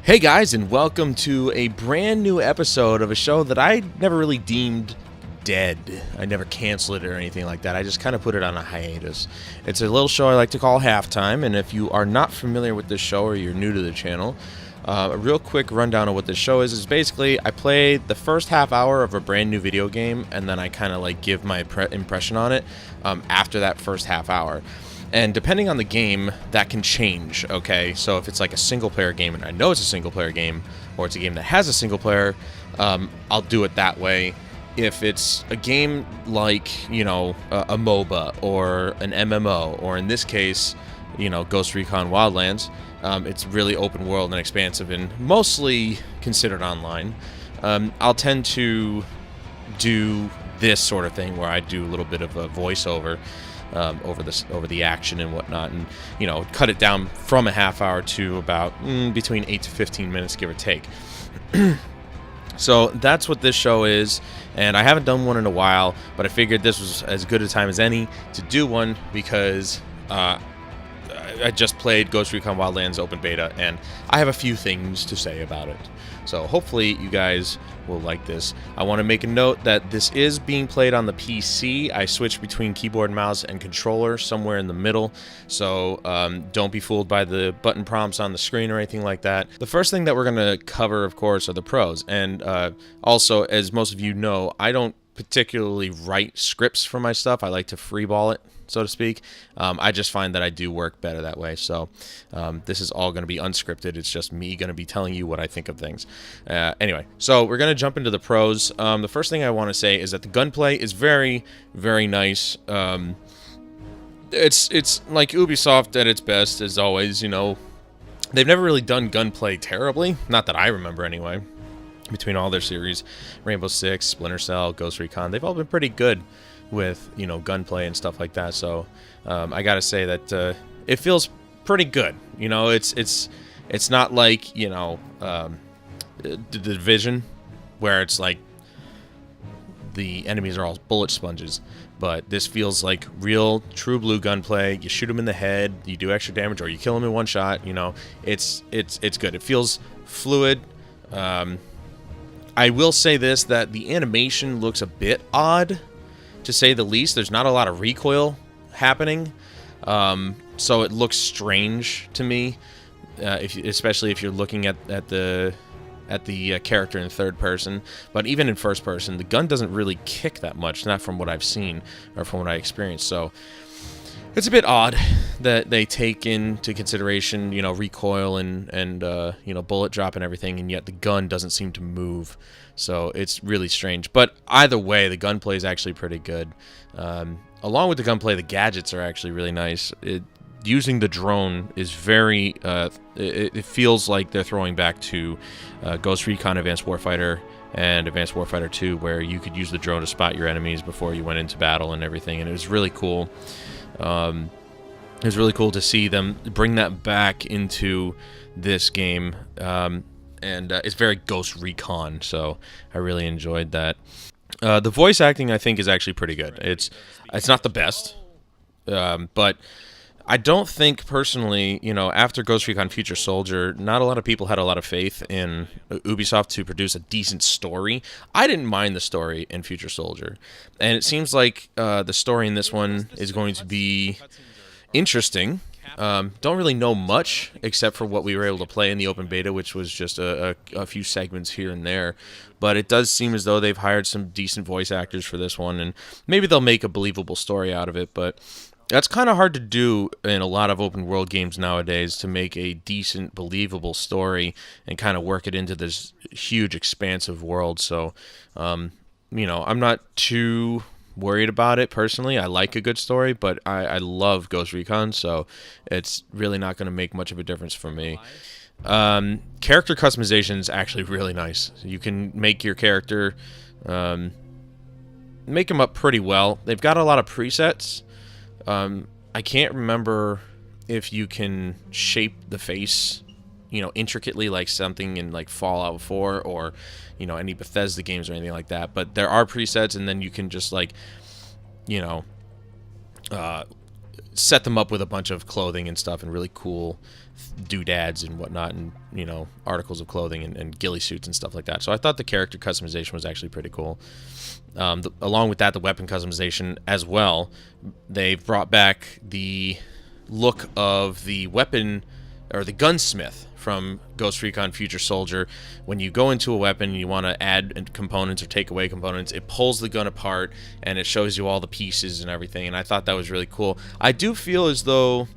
Hey guys, and welcome to a brand new episode of a show that I never really deemed dead. I never canceled it or anything like that. I just kind of put it on a hiatus. It's a little show I like to call Halftime, and if you are not familiar with this show or you're new to the channel, a real quick rundown of what this show is basically I play the first half hour of a brand new video game, and then I kind of like give my impression on it after that first half hour. And depending on the game, that can change, okay? So if it's like a single-player game, and I know it's a single-player game, or it's a game that has a single player, I'll do it that way. If it's a game like, you know, a MOBA, or an MMO, or in this case, you know, Recon Wildlands, it's really open world and expansive and mostly considered online. I'll tend to do this sort of thing where I do a little bit of a voiceover over the action and whatnot, and you know, cut it down from a half hour to about between 8 to 15 minutes, give or take. So that's what this show is, and I haven't done one in a while, but I figured this was as good a time as any to do one because I just played Ghost Recon Wildlands Open Beta, and I have a few things to say about it. So hopefully you guys will like this. I want to make a note that this is being played on the PC. I switched between keyboard, mouse, and controller somewhere in the middle, so don't be fooled by the button prompts on the screen or anything like that. The first thing that we're going to cover, of course, are the pros, and also, as most of you know, I don't particularly write scripts for my stuff. I like to freeball it, so to speak. I just find that I do work better that way. So this is all going to be unscripted. It's just me going to be telling you what I think of things. Anyway, so we're going to jump into the pros. The first thing I want to say is that the gunplay is very, very nice. It's like Ubisoft at its best, as always. You know, they've never really done gunplay terribly. Not that I remember, anyway. Between all their series, Rainbow Six, Splinter Cell, Ghost Recon, they've all been pretty good with, you know, gunplay and stuff like that. So I gotta say that it feels pretty good. You know, it's not like, you know, the Division, where it's like the enemies are all bullet sponges. But this feels like real, true blue gunplay. You shoot them in the head, you do extra damage, or you kill them in one shot. You know, it's good. It feels fluid. I will say this, that the animation looks a bit odd, to say the least. There's not a lot of recoil happening, so it looks strange to me, especially if you're looking at the character in third person. But even in first person, the gun doesn't really kick that much, not from what I've seen or from what I experienced. So it's a bit odd that they take into consideration, you know, recoil and you know, bullet drop and everything, and yet the gun doesn't seem to move. So it's really strange. But either way, the gunplay is actually pretty good. Along with the gunplay, the gadgets are actually really nice. Using the drone is very... it feels like they're throwing back to Ghost Recon Advanced Warfighter and Advanced Warfighter 2, where you could use the drone to spot your enemies before you went into battle and everything, and it was really cool. It was really cool to see them bring that back into this game, and it's very Ghost Recon, so I really enjoyed that. The voice acting, I think, is actually pretty good. It's not the best, but I don't think, personally, you know, after Ghost Recon Future Soldier, not a lot of people had a lot of faith in Ubisoft to produce a decent story. I didn't mind the story in Future Soldier, and it seems like the story in this one is going to be interesting. Don't really know much, except for what we were able to play in the open beta, which was just a few segments here and there. But it does seem as though they've hired some decent voice actors for this one, and maybe they'll make a believable story out of it, but... that's kind of hard to do in a lot of open world games nowadays, to make a decent, believable story and kind of work it into this huge, expansive world. So, you know, I'm not too worried about it personally. I like a good story, but I love Ghost Recon, so it's really not going to make much of a difference for me. Character customization is actually really nice. You can make your character, make them up pretty well. They've got a lot of presets. I can't remember if you can shape the face, you know, intricately like something in like Fallout 4 or, you know, any Bethesda games or anything like that. But there are presets, and then you can just like, you know, set them up with a bunch of clothing and stuff and really cool doodads and whatnot, and articles of clothing and ghillie suits and stuff like that. So I thought the character customization was actually pretty cool. Along with that, the weapon customization as well. They've brought back the look of the weapon, or the gunsmith from Ghost Recon Future Soldier. When you go into a weapon and you want to add components or take away components, it pulls the gun apart and it shows you all the pieces and everything, and I thought that was really cool. I do feel as though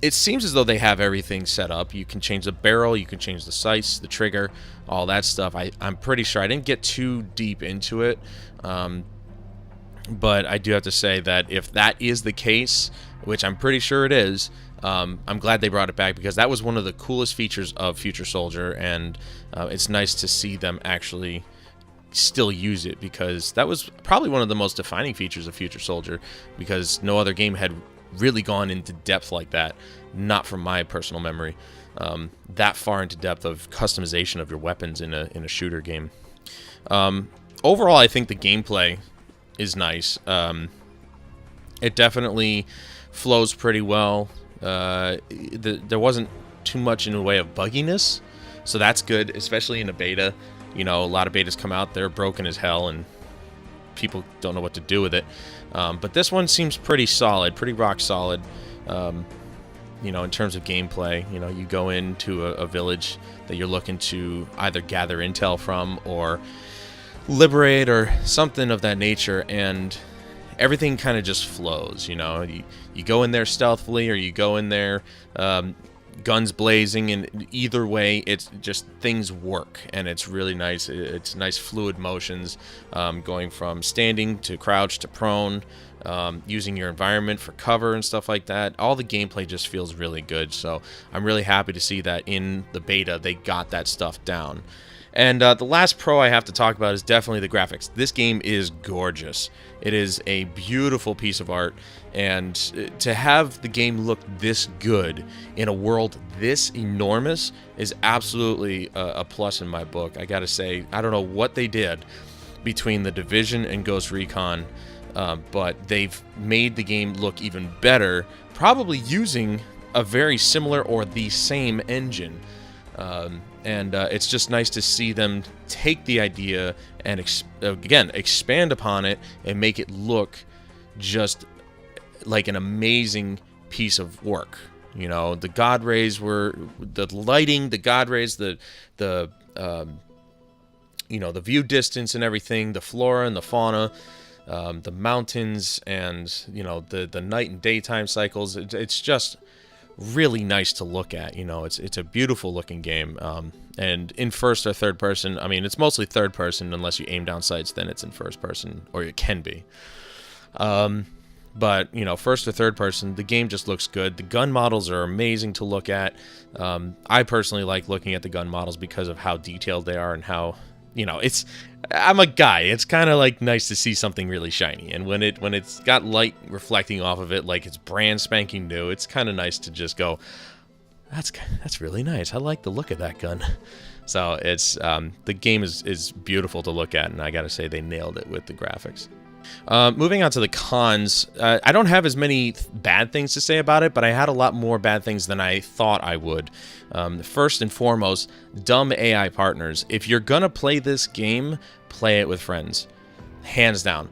it seems as though they have everything set up. You can change the barrel, you can change the sights, the trigger, all that stuff. I'm pretty sure. I didn't get too deep into it, but I do have to say that if that is the case, which I'm pretty sure it is, I'm glad they brought it back, because that was one of the coolest features of Future Soldier, and it's nice to see them actually still use it, because that was probably one of the most defining features of Future Soldier, because no other game had really gone into depth like that, not from my personal memory, that far into depth of customization of your weapons in a shooter game. Overall, I think the gameplay is nice. It definitely flows pretty well. There wasn't too much in the way of bugginess, so that's good, especially in a beta. A lot of betas come out, they're broken as hell, and people don't know what to do with it. But this one seems pretty solid, pretty rock solid. In terms of gameplay, you go into a village that you're looking to either gather intel from or liberate or something of that nature, and everything kind of just flows. You go in there stealthily, or you go in there guns blazing, and either way, it's just things work, and it's really nice. It's nice fluid motions, going from standing to crouch to prone, using your environment for cover and stuff like that. All the gameplay just feels really good, so I'm really happy to see that in the beta they got that stuff down. And the last pro I have to talk about is definitely the graphics. This game is gorgeous. It is a beautiful piece of art, and to have the game look this good in a world this enormous is absolutely a plus in my book. I gotta say, I don't know what they did between The Division and Ghost Recon, but they've made the game look even better, probably using a very similar or the same engine. It's just nice to see them take the idea and again expand upon it and make it look just like an amazing piece of work. The god rays were the lighting, the god rays, the view distance and everything, the flora and the fauna, the mountains, and the night and daytime cycles. It's just really nice to look at. It's a beautiful looking game, and in first or third person. I mean, it's mostly third person unless you aim down sights, then it's in first person, or it can be. But first or third person, the game just looks good. The gun models are amazing to look at. I personally like looking at the gun models because of how detailed they are, and how I'm a guy. It's kind of like nice to see something really shiny, and when it's got light reflecting off of it like it's brand spanking new, it's kind of nice to just go, that's really nice. I like the look of that gun. So it's the game is beautiful to look at, and I gotta say they nailed it with the graphics. Moving on to the cons, I don't have as many bad things to say about it, but I had a lot more bad things than I thought I would. First and foremost, dumb AI partners. If you're gonna play this game, play it with friends, hands down.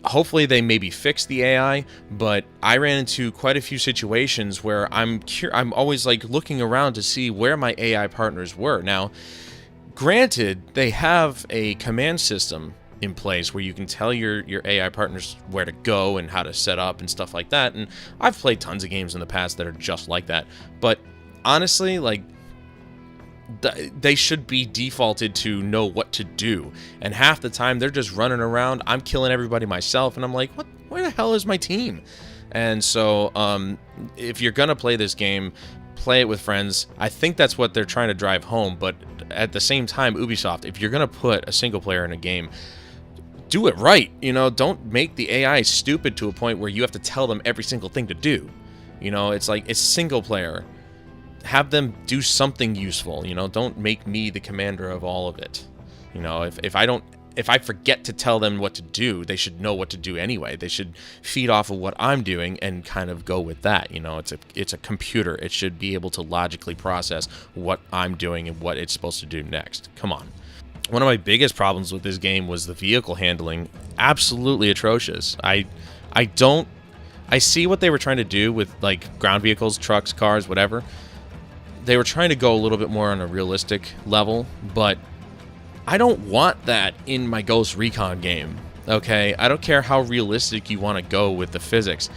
Hopefully they maybe fix the AI, but I ran into quite a few situations where I'm always like looking around to see where my AI partners were. Now, granted, they have a command system in place where you can tell your AI partners where to go and how to set up and stuff like that, and I've played tons of games in the past that are just like that, but honestly, like, they should be defaulted to know what to do, and half the time they're just running around. I'm killing everybody myself, and I'm like, where the hell is my team? And so if you're gonna play this game, play it with friends. I think that's what they're trying to drive home, but at the same time, Ubisoft, if you're gonna put a single player in a game, do it right. Don't make the AI stupid to a point where you have to tell them every single thing to do. It's like, it's single player. Have them do something useful. Don't make me the commander of all of it. If I don't if I forget to tell them what to do, they should know what to do anyway. They should feed off of what I'm doing and kind of go with that. You know, it's a computer. It should be able to logically process what I'm doing and what it's supposed to do next. Come on. One of my biggest problems with this game was the vehicle handling. Absolutely atrocious. I see what they were trying to do with like ground vehicles, trucks, cars, whatever. They were trying to go a little bit more on a realistic level, but I don't want that in my Ghost Recon game, okay? I don't care how realistic you want to go with the physics.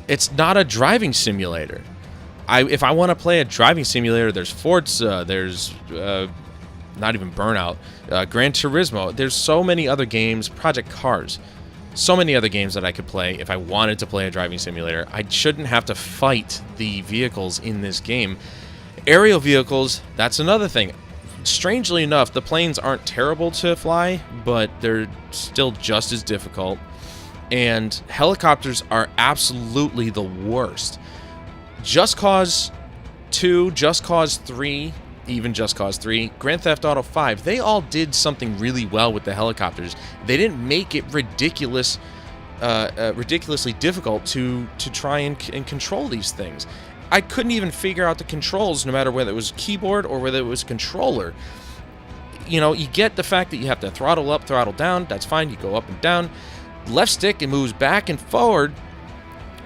It's not a driving simulator. If I want to play a driving simulator, there's Forza, there's not even Burnout, Gran Turismo. There's so many other games, Project Cars. So many other games that I could play if I wanted to play a driving simulator. I shouldn't have to fight the vehicles in this game. Aerial vehicles, that's another thing. Strangely enough, the planes aren't terrible to fly, but they're still just as difficult. And helicopters are absolutely the worst. Just Cause 2, Just Cause 3, even Just Cause 3, Grand Theft Auto 5, they all did something really well with the helicopters. They didn't make it ridiculously difficult to try and control these things. I couldn't even figure out the controls, no matter whether it was keyboard or whether it was controller. You know, you get the fact that you have to throttle up, throttle down. That's fine. You go up and down. Left stick, it moves back and forward.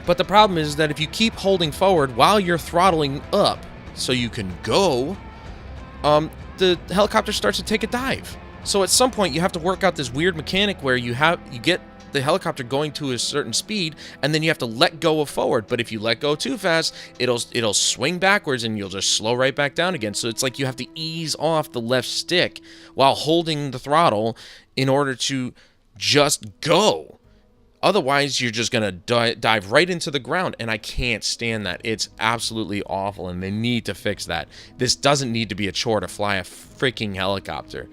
But the problem is that if you keep holding forward while you're throttling up so you can go, the helicopter starts to take a dive. So at some point, you have to work out this weird mechanic where you get the helicopter going to a certain speed, and then you have to let go of forward. But if you let go too fast, it'll swing backwards and you'll just slow right back down again. So it's like you have to ease off the left stick while holding the throttle in order to just go. Otherwise, you're just going to dive right into the ground, and I can't stand that. It's absolutely awful, and they need to fix that. This doesn't need to be a chore to fly a freaking helicopter.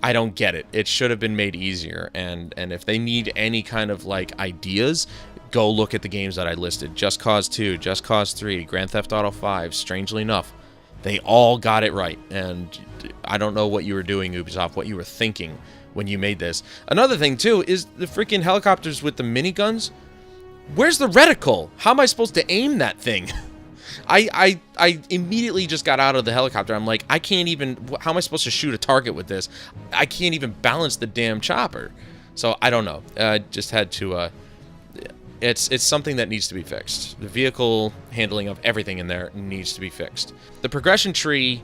I don't get it. It should have been made easier, and if they need any kind of like ideas, go look at the games that I listed. Just Cause 2, Just Cause 3, Grand Theft Auto 5. Strangely enough, they all got it right, and I don't know what you were doing, Ubisoft, what you were thinking when you made this. Another thing too is the freaking helicopters with the miniguns. Where's the reticle? How am I supposed to aim that thing? I immediately just got out of the helicopter. I'm like, I can't even, how am I supposed to shoot a target with this? I can't even balance the damn chopper. So I don't know. Just had to, it's something that needs to be fixed. The vehicle handling of everything in there needs to be fixed. The progression tree,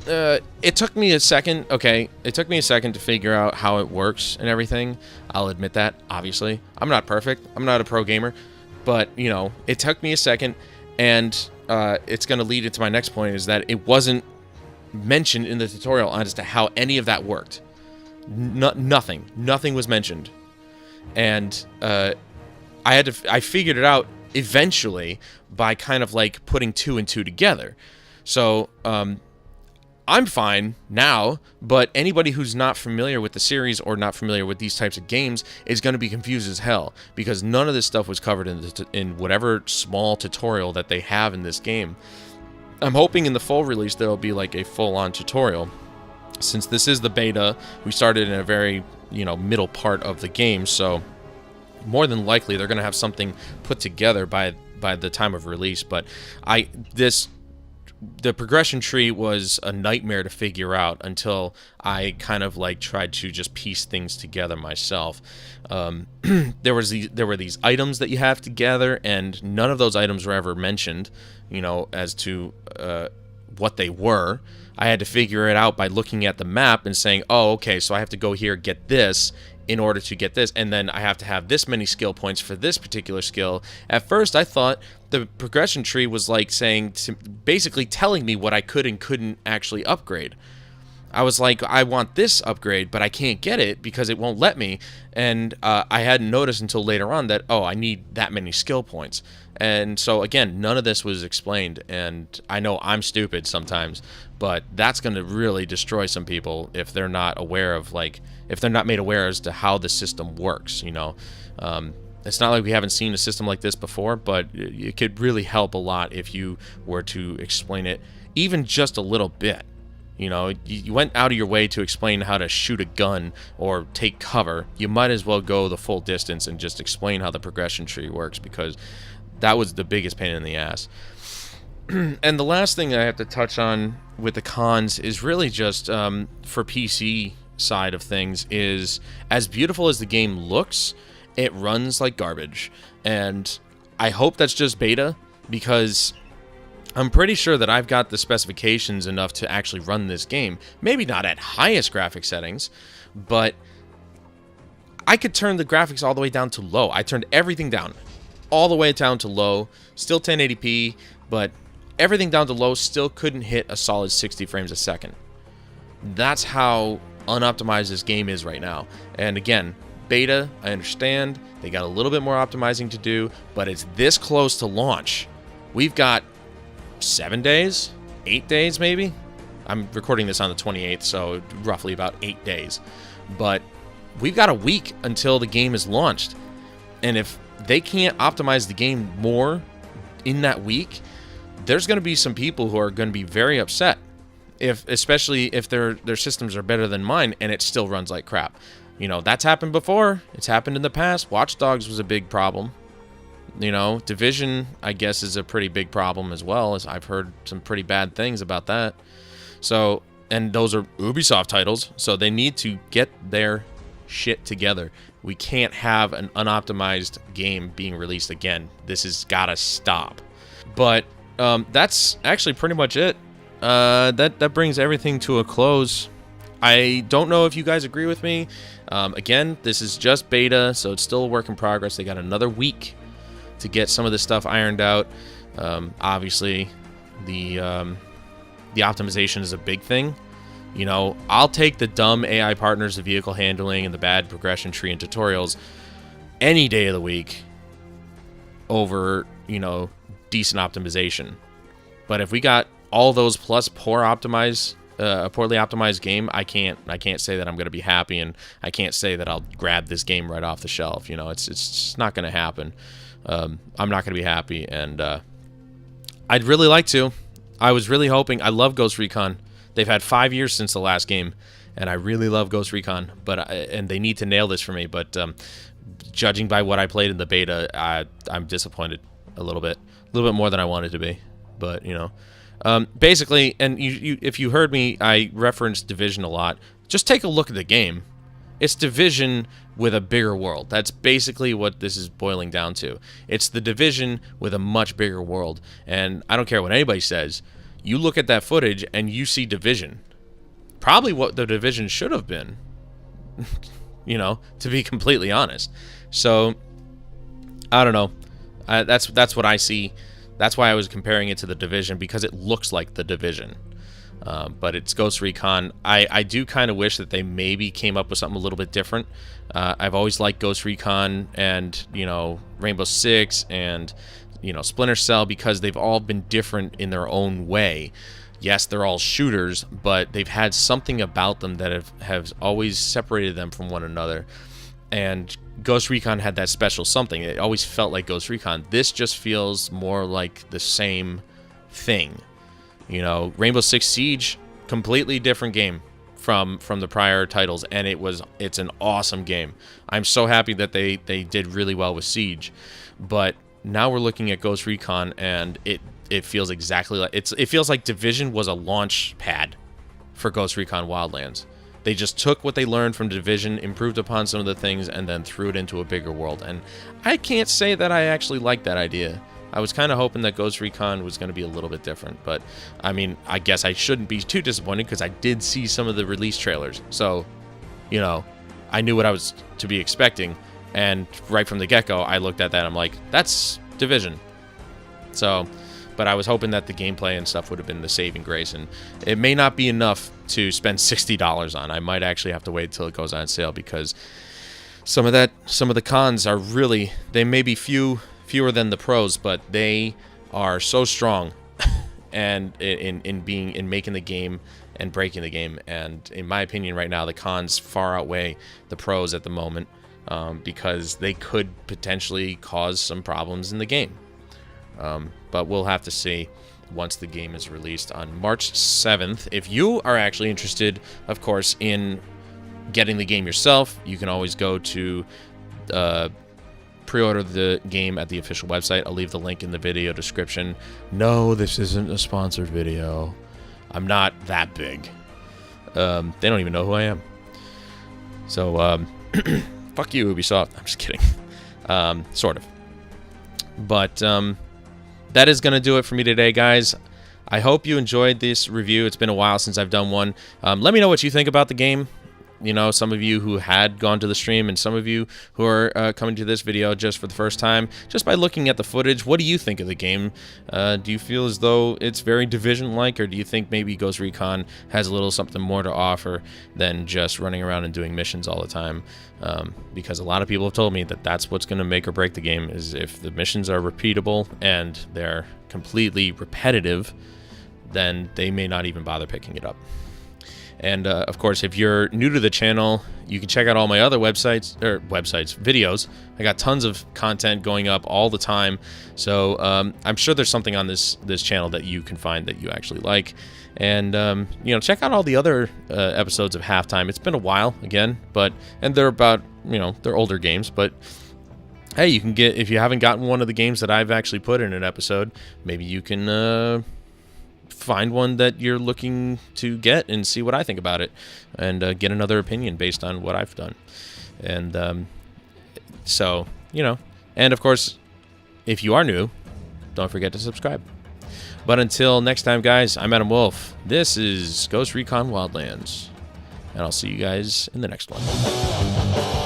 it took me a second, okay, it took me a second to figure out how it works and everything. I'll admit that, obviously. I'm not perfect. I'm not a pro gamer. But, you know, it took me a second, and it's going to lead into my next point, is that it wasn't mentioned in the tutorial as to how any of that worked. Nothing was mentioned. And I figured it out eventually by kind of like putting 2 and 2 together. So, I'm fine now, but anybody who's not familiar with the series or not familiar with these types of games is going to be confused as hell, because none of this stuff was covered in whatever small tutorial that they have in this game. I'm hoping in the full release there'll be like a full-on tutorial. Since this is the beta, we started in a very, you know, middle part of the game, so more than likely they're going to have something put together by the time of release. But the progression tree was a nightmare to figure out until I kind of like tried to just piece things together myself. There were these items that you have to gather, and none of those items were ever mentioned, you know, as to what they were. I had to figure it out by looking at the map and saying, oh, okay, so I have to go here, get this in order to get this, and then I have to have this many skill points for this particular skill. At first, I thought the progression tree was like basically telling me what I could and couldn't actually upgrade. I was like, I want this upgrade, but I can't get it because it won't let me. And I hadn't noticed until later on that, oh, I need that many skill points. And so, again, none of this was explained. And I know I'm stupid sometimes, but that's going to really destroy some people if they're not aware of, like, if they're not made aware as to how the system works, you know. It's not like we haven't seen a system like this before, but it could really help a lot if you were to explain it even just a little bit. You know, you went out of your way to explain how to shoot a gun or take cover. You might as well go the full distance and just explain how the progression tree works, because that was the biggest pain in the ass. And the last thing I have to touch on with the cons is really just for PC side of things is, as beautiful as the game looks, it runs like garbage. And I hope that's just beta, because I'm pretty sure that I've got the specifications enough to actually run this game. Maybe not at highest graphic settings, but I could turn the graphics all the way down to low. I turned everything down, all the way down to low, still 1080p, but everything down to low still couldn't hit a solid 60 frames a second. That's how unoptimized this game is right now. And again, beta, I understand, they got a little bit more optimizing to do, but it's this close to launch. We've got 7 days, 8 days maybe. I'm recording this on the 28th, so roughly about 8 days. But we've got a week until the game is launched. And if they can't optimize the game more in that week, there's going to be some people who are going to be very upset. Especially if their systems are better than mine and it still runs like crap. You know, that's happened before. It's happened in the past. Watch Dogs was a big problem. You know, Division, I guess, is a pretty big problem as well, as I've heard some pretty bad things about that. So, and those are Ubisoft titles, so they need to get their shit together. We can't have an unoptimized game being released again. This has got to stop. But that's actually pretty much it. That brings everything to a close. I don't know if you guys agree with me. Again, this is just beta, so it's still a work in progress. They got another week to get some of this stuff ironed out. Obviously, the optimization is a big thing. You know, I'll take the dumb AI partners, the vehicle handling, and the bad progression tree and tutorials any day of the week over, you know, decent optimization. But if we got all those plus poorly optimized game, I can't say that I'm going to be happy, and I can't say that I'll grab this game right off the shelf. You know, it's just not going to happen. I'm not going to be happy, and I'd really like to. I was really hoping. I love Ghost Recon. They've had 5 years since the last game, and I really love Ghost Recon. And they need to nail this for me. But judging by what I played in the beta, I'm disappointed a little bit more than I wanted to be. But you know, basically, and if you heard me, I referenced Division a lot. Just take a look at the game. It's Division with a bigger world. That's basically what this is boiling down to. It's the Division with a much bigger world. And I don't care what anybody says. You look at that footage and you see Division. Probably what the Division should have been. You know, to be completely honest. So, I don't know. That's what I see. That's why I was comparing it to the Division, because it looks like the Division. But it's Ghost Recon. I do kind of wish that they maybe came up with something a little bit different. I've always liked Ghost Recon and, you know, Rainbow Six and, you know, Splinter Cell, because they've all been different in their own way. Yes, they're all shooters, but they've had something about them that have always separated them from one another. And Ghost Recon had that special something. It always felt like Ghost Recon. This just feels more like the same thing. You know, Rainbow Six Siege, completely different game from the prior titles, and it's an awesome game. I'm so happy that they did really well with Siege. But now we're looking at Ghost Recon, and it feels exactly like it feels like Division was a launch pad for Ghost Recon Wildlands. They just took what they learned from Division, improved upon some of the things, and then threw it into a bigger world. And I can't say that I actually like that idea. I was kind of hoping that Ghost Recon was going to be a little bit different. But, I mean, I guess I shouldn't be too disappointed, because I did see some of the release trailers. So, you know, I knew what I was to be expecting. And right from the get-go, I looked at that and I'm like, that's Division. So, but I was hoping that the gameplay and stuff would have been the saving grace, and it may not be enough to spend $60 on. I might actually have to wait till it goes on sale, because some of the cons are really, they may be fewer than the pros, but they are so strong and in making the game and breaking the game. And in my opinion right now, the cons far outweigh the pros at the moment, because they could potentially cause some problems in the game. But we'll have to see once the game is released on March 7th. If you are actually interested, of course, in getting the game yourself, you can always go to pre-order the game at the official website. I'll leave the link in the video description. No, this isn't a sponsored video. I'm not that big. They don't even know who I am. So, fuck you, Ubisoft. I'm just kidding. Sort of. But that is going to do it for me today, guys. I hope you enjoyed this review. It's been a while since I've done one. Let me know what you think about the game. You know, some of you who had gone to the stream and some of you who are coming to this video just for the first time, just by looking at the footage, what do you think of the game? Do you feel as though it's very Division-like, or do you think maybe Ghost Recon has a little something more to offer than just running around and doing missions all the time? Because a lot of people have told me that that's what's going to make or break the game, is if the missions are repeatable and they're completely repetitive, then they may not even bother picking it up. And, of course, if you're new to the channel, you can check out all my other videos. I got tons of content going up all the time. So I'm sure there's something on this channel that you can find that you actually like. And, you know, check out all the other episodes of Halftime. It's been a while, again, and they're about, you know, they're older games, but hey, you can get, if you haven't gotten one of the games that I've actually put in an episode, maybe you can find one that you're looking to get and see what I think about it, and get another opinion based on what I've done. And so, you know, and of course, if you are new, don't forget to subscribe. But until next time, guys, I'm Adam Wolf. This is Ghost Recon Wildlands, and I'll see you guys in the next one.